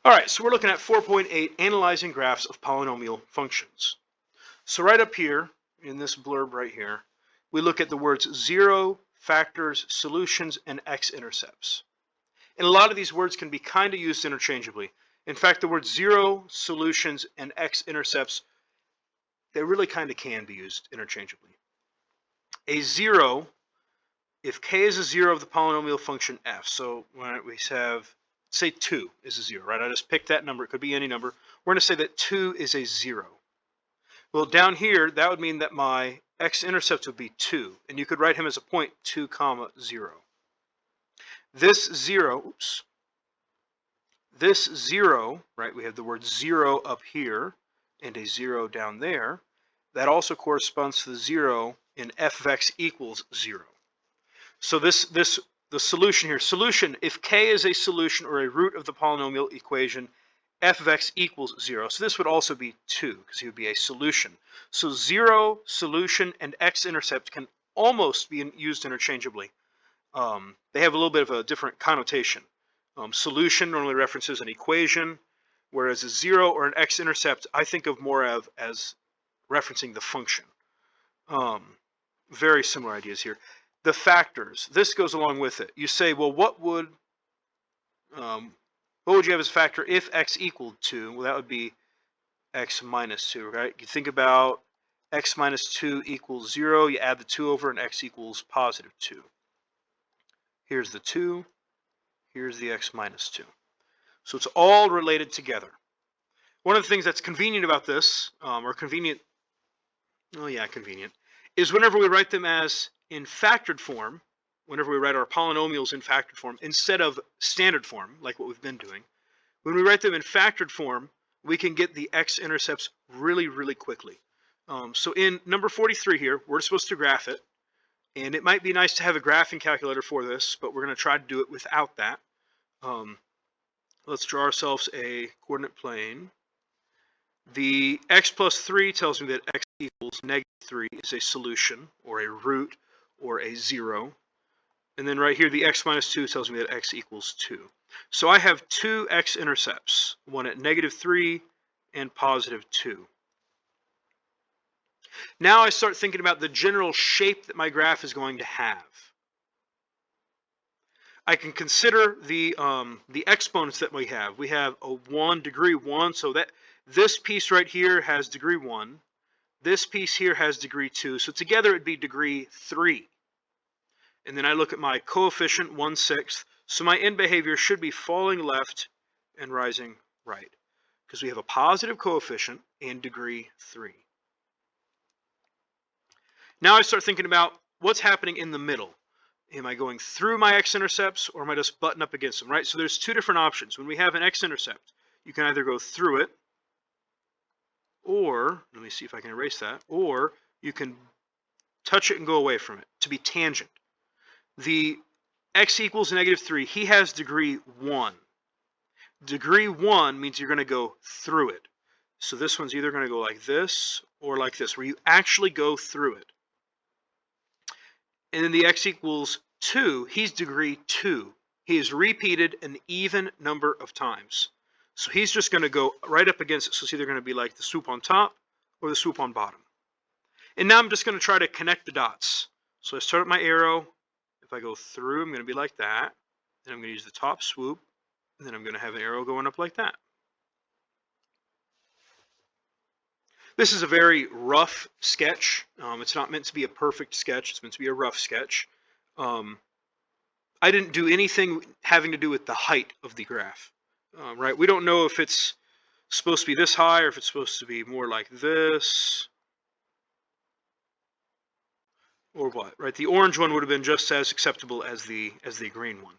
All right, so we're looking at 4.8, analyzing graphs of polynomial functions. So right up here, in this blurb right here, we look at the words zero, factors, solutions, and x-intercepts. And a lot of these words can be kind of used interchangeably. In fact, the words zero, solutions, and x-intercepts, they really kind of can be used interchangeably. A zero, if k is a zero of the polynomial function f, so when we have, say 2 is a 0, right? I just picked that number. It could be any number. We're going to say that 2 is a 0. Well, down here, that would mean that my x-intercept would be 2, and you could write him as a point 2, 0. This 0, this 0, right, we have the word 0 up here and a 0 down there. That also corresponds to the 0 in f of x equals 0. So the solution here, solution, if k is a solution or a root of the polynomial equation, f of x equals 0. So this would also be 2, because he would be a solution. So 0, solution, and x-intercept can almost be used interchangeably. They have a little bit of a different connotation. Solution normally references an equation, whereas a 0 or an x-intercept I think of more of as referencing the function. Very similar ideas here. The factors, this goes along with it. You say, well, what would you have as a factor if x equaled 2? Well, that would be x minus 2, right? You think about x minus 2 equals 0. You add the 2 over, and x equals positive 2. Here's the 2. Here's the x minus 2. So it's all related together. One of the things that's convenient about this, convenient, is whenever we write them as in factored form, whenever we write our polynomials in factored form instead of standard form, like what we've been doing, when we write them in factored form, we can get the x-intercepts really, really quickly. So in number 43 here, we're supposed to graph it, and it might be nice to have a graphing calculator for this, but we're going to try to do it without that. Let's draw ourselves a coordinate plane. The x plus 3 tells me that x equals negative 3 is a solution, or a root, or a 0. And then right here, the x minus 2 tells me that x equals 2. So I have two x-intercepts, one at negative 3 and positive 2. Now I start thinking about the general shape that my graph is going to have. I can consider the exponents that we have. We have a 1, degree 1, so that this piece right here has degree 1. This piece here has degree 2. So together it'd be degree 3. And then I look at my coefficient, 1/6. So my end behavior should be falling left and rising right, because we have a positive coefficient and degree 3. Now I start thinking about what's happening in the middle. Am I going through my x-intercepts, or am I just butting up against them, right? So there's two different options. When we have an x-intercept, you can either go through it, or, let me see if I can erase that, or you can touch it and go away from it, to be tangent. The x equals negative 3, he has degree 1. Degree 1 means you're going to go through it. So this one's either going to go like this or like this, where you actually go through it. And then the x equals 2, he's degree 2. He is repeated an even number of times. So he's just going to go right up against it. So it's either going to be like the swoop on top or the swoop on bottom. And now I'm just going to try to connect the dots. So I start at my arrow. If I go through, I'm going to be like that. Then I'm going to use the top swoop. And then I'm going to have an arrow going up like that. This is a very rough sketch. It's not meant to be a perfect sketch. It's meant to be a rough sketch. I didn't do anything having to do with the height of the graph. Right? We don't know if it's supposed to be this high or if it's supposed to be more like this. Or what, right? The orange one would have been just as acceptable as the green one.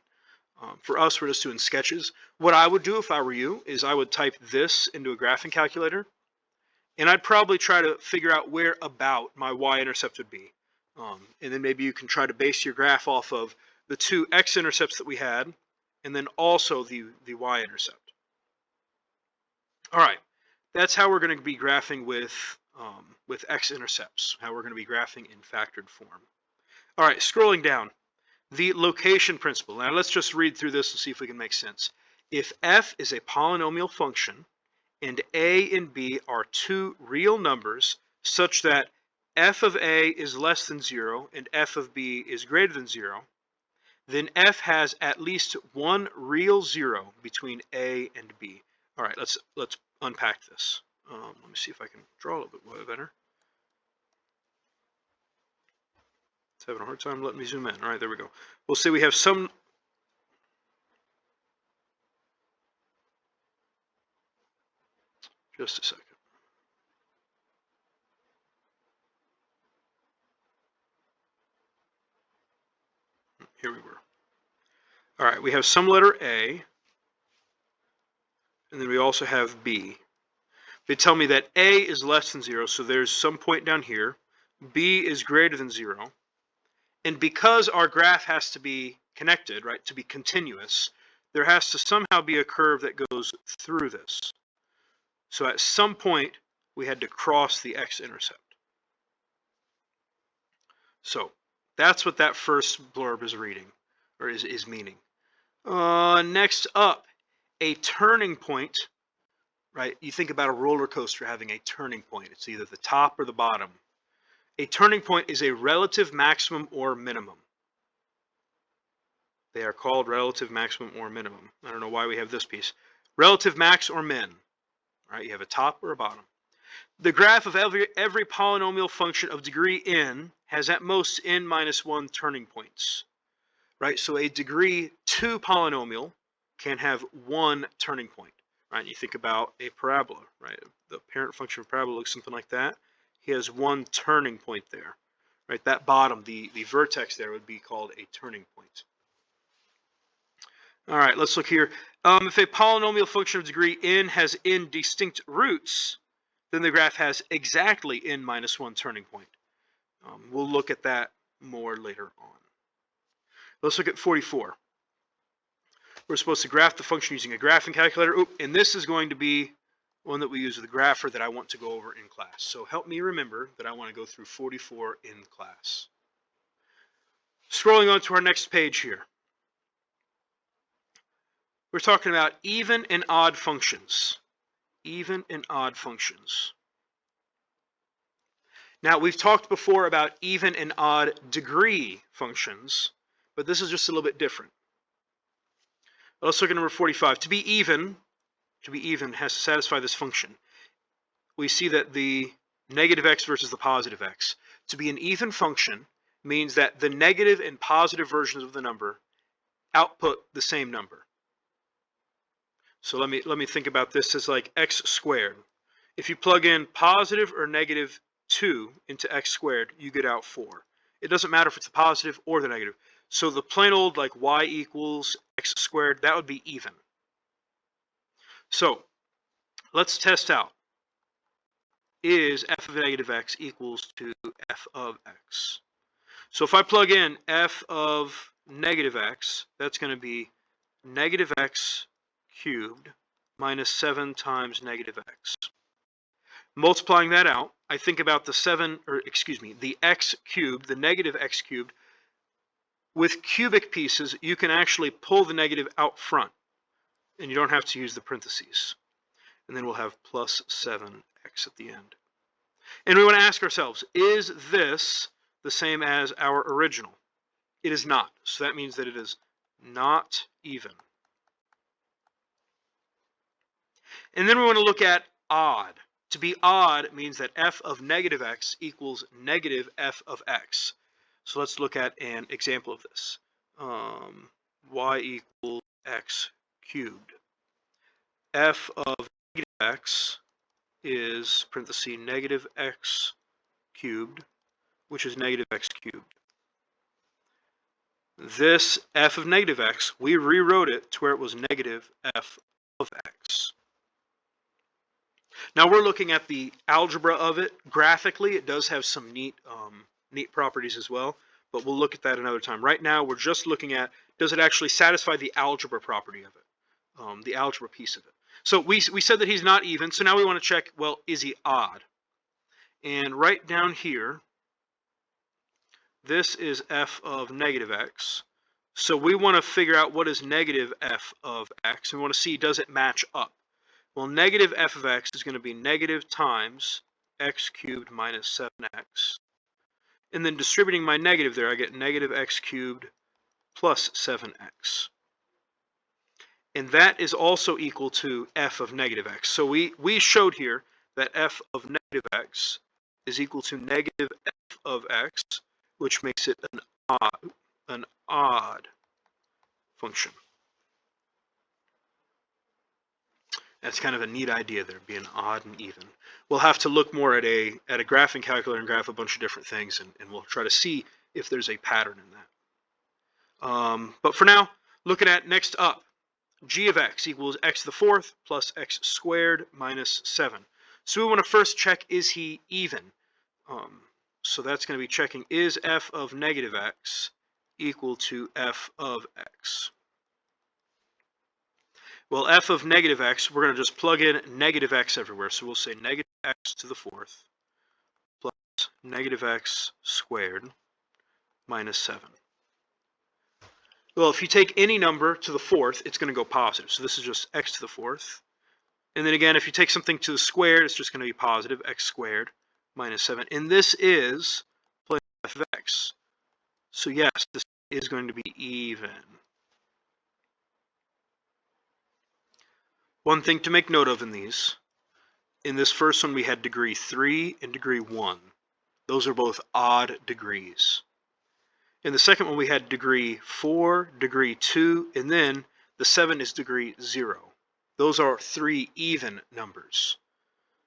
For us, we're just doing sketches. What I would do if I were you is I would type this into a graphing calculator, and I'd probably try to figure out where about my y-intercept would be. And then maybe you can try to base your graph off of the two x-intercepts that we had, and then also the y-intercept. All right, that's how we're going to be graphing with x-intercepts, how we're going to be graphing in factored form. All right, scrolling down, the location principle. Now let's just read through this and see if we can make sense. If f is a polynomial function and a and b are two real numbers such that f of a is less than 0 and f of b is greater than 0, then f has at least one real 0 between a and b. All right, let's unpack this. Let me see if I can draw a little bit better. It's having a hard time letting me zoom in. All right, there we go. We'll say we have some. Just a second. Here we were. All right, we have some letter A, and then we also have B. They tell me that A is less than 0, so there's some point down here. B is greater than 0. And because our graph has to be connected, right, to be continuous, there has to somehow be a curve that goes through this. So at some point, we had to cross the x-intercept. So that's what that first blurb is reading, or is meaning. Next up, a turning point, right? You think about a roller coaster having a turning point. It's either the top or the bottom. A turning point is a relative maximum or minimum. They are called relative maximum or minimum. I don't know why we have this piece. Relative max or min, right? You have a top or a bottom. The graph of every polynomial function of degree n has at most n minus 1 turning points, right? So a degree 2 polynomial can have one turning point, right? You think about a parabola, right? The parent function of parabola looks something like that. He has one turning point there, right? That bottom, the vertex there would be called a turning point. All right, let's look here. If a polynomial function of degree n has n distinct roots, then the graph has exactly n minus 1 turning point. We'll look at that more later on. Let's look at 44. We're supposed to graph the function using a graphing calculator. And this is going to be one that we use with a grapher that I want to go over in class. So help me remember that I want to go through 44 in class. Scrolling on to our next page here. We're talking about even and odd functions. Even and odd functions. Now, we've talked before about even and odd degree functions, but this is just a little bit different. Let's look at number 45. To be even has to satisfy this function. We see that the negative x versus the positive x. To be an even function means that the negative and positive versions of the number output the same number. So let me think about this as like x squared. If you plug in positive or negative 2 into x squared, you get out 4. It doesn't matter if it's the positive or the negative. So the plain old like y equals x squared, that would be even. So let's test out. Is f of negative x equals to f of x? So if I plug in f of negative x, that's going to be negative x cubed minus 7 times negative x. Multiplying that out, I think about the x cubed, the negative x cubed. With cubic pieces, you can actually pull the negative out front, and you don't have to use the parentheses. And then we'll have plus 7x at the end. And we want to ask ourselves, is this the same as our original? It is not. So that means that it is not even. And then we want to look at odd. To be odd means that f of negative x equals negative f of x. So let's look at an example of this. Y equals x cubed. F of negative x is parenthesis negative x cubed, which is negative x cubed. This f of negative x, we rewrote it to where it was negative f of x. Now we're looking at the algebra of it. Graphically, it does have some neat properties as well, but we'll look at that another time. Right now, we're just looking at, does it actually satisfy the algebra property of it, the algebra piece of it. So we said that he's not even, so now we want to check, well, is he odd? And right down here, this is f of negative x. So we want to figure out what is negative f of x, and we want to see, does it match up? Well, negative f of x is going to be negative times x cubed minus 7x. And then distributing my negative there, I get negative x cubed plus 7x. And that is also equal to f of negative x. So we showed here that f of negative x is equal to negative f of x, which makes it an odd function. That's kind of a neat idea there, being odd and even. We'll have to look more at a graphing calculator and graph a bunch of different things, and we'll try to see if there's a pattern in that. But for now, looking at next up, g of x equals x to the fourth plus x squared minus 7. So we want to first check, is he even? So that's going to be checking, is f of negative x equal to f of x? Well, f of negative x, we're going to just plug in negative x everywhere. So we'll say negative x to the fourth plus negative x squared minus 7. Well, if you take any number to the fourth, it's going to go positive. So this is just x to the fourth. And then again, if you take something to the squared, it's just going to be positive, x squared minus 7. And this is plain f of x. So yes, this is going to be even. One thing to make note of in this first one we had degree 3 and degree 1. Those are both odd degrees. In the second one we had degree 4, degree 2, and then the 7 is degree 0. Those are 3 even numbers.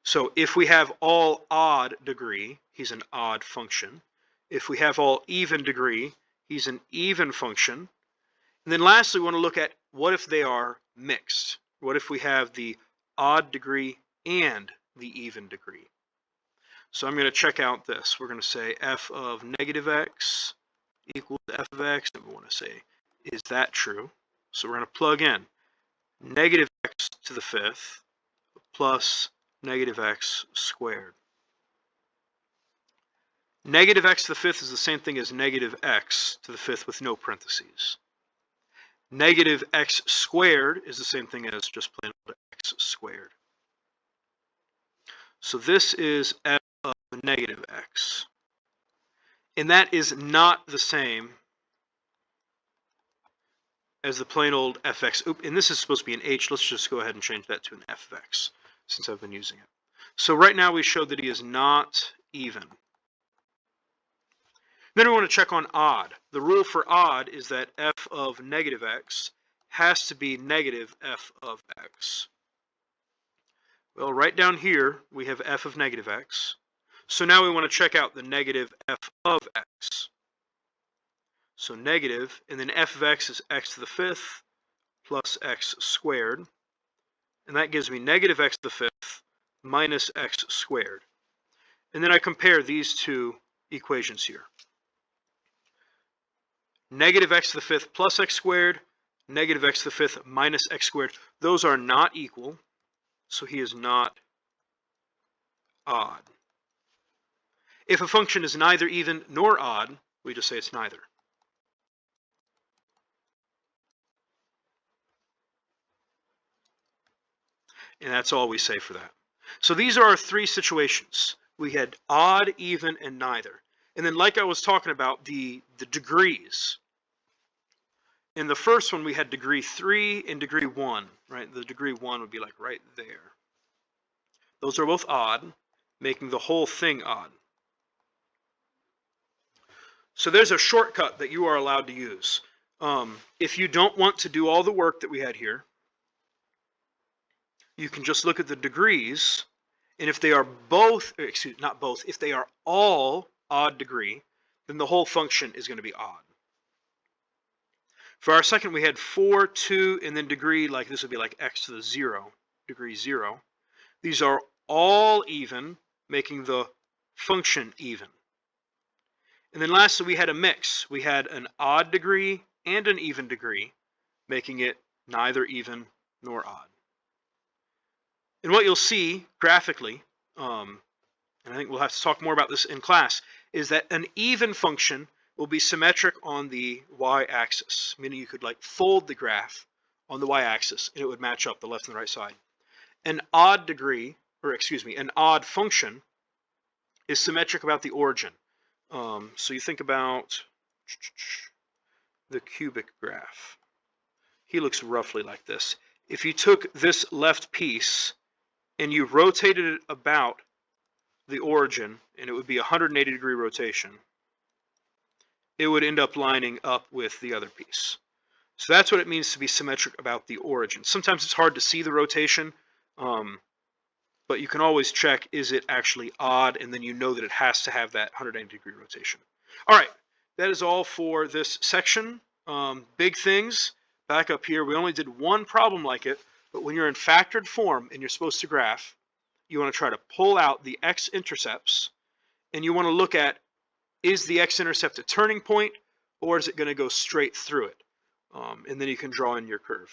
So if we have all odd degree, he's an odd function. If we have all even degree, he's an even function. And then lastly, we want to look at what if they are mixed. What if we have the odd degree and the even degree? So I'm going to check out this. We're going to say f of negative x equals f of x, and we want to say, is that true? So we're going to plug in negative x to the fifth plus negative x squared. Negative x to the fifth is the same thing as negative x to the fifth with no parentheses. Negative x squared is the same thing as just plain old x squared. So this is f of negative x. And that is not the same as the plain old fx. And this is supposed to be an h. Let's just go ahead and change that to an f of x since I've been using it. So right now we showed that he is not even. Then we want to check on odd. The rule for odd is that f of negative x has to be negative f of x. Well, right down here we have f of negative x. So now we want to check out the negative f of x. So negative, and then f of x is x to the fifth plus x squared. And that gives me negative x to the fifth minus x squared. And then I compare these two equations here. Negative x to the fifth plus x squared, negative x to the fifth minus x squared. Those are not equal, so he is not odd. If a function is neither even nor odd, we just say it's neither. And that's all we say for that. So these are our three situations. We had odd, even, and neither. And then like I was talking about, the degrees. In the first one, we had degree 3 and degree 1, right? The degree 1 would be like right there. Those are both odd, making the whole thing odd. So there's a shortcut that you are allowed to use. If you don't want to do all the work that we had here, you can just look at the degrees, and if they are if they are all odd degree, then the whole function is going to be odd. For our second, we had 4, 2, and then degree, like this would be like x to the 0, degree 0. These are all even, making the function even. And then lastly, we had a mix. We had an odd degree and an even degree, making it neither even nor odd. And what you'll see graphically, and I think we'll have to talk more about this in class, is that an even function will be symmetric on the y-axis, meaning you could like fold the graph on the y-axis and it would match up the left and the right side. An odd degree, or excuse me, an odd function is symmetric about the origin. So you think about the cubic graph. He looks roughly like this. If you took this left piece and you rotated it about the origin, and it would be a 180-degree rotation, it would end up lining up with the other piece. So that's what it means to be symmetric about the origin. Sometimes it's hard to see the rotation, but you can always check, is it actually odd, and then you know that it has to have that 180-degree rotation. All right, that is all for this section. Big things, back up here, we only did one problem like it, but when you're in factored form and you're supposed to graph, you want to try to pull out the x-intercepts, and you want to look at, is the x-intercept a turning point, or is it going to go straight through it? And then you can draw in your curve.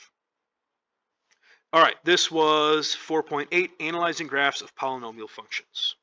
All right, this was 4.8, analyzing graphs of polynomial functions.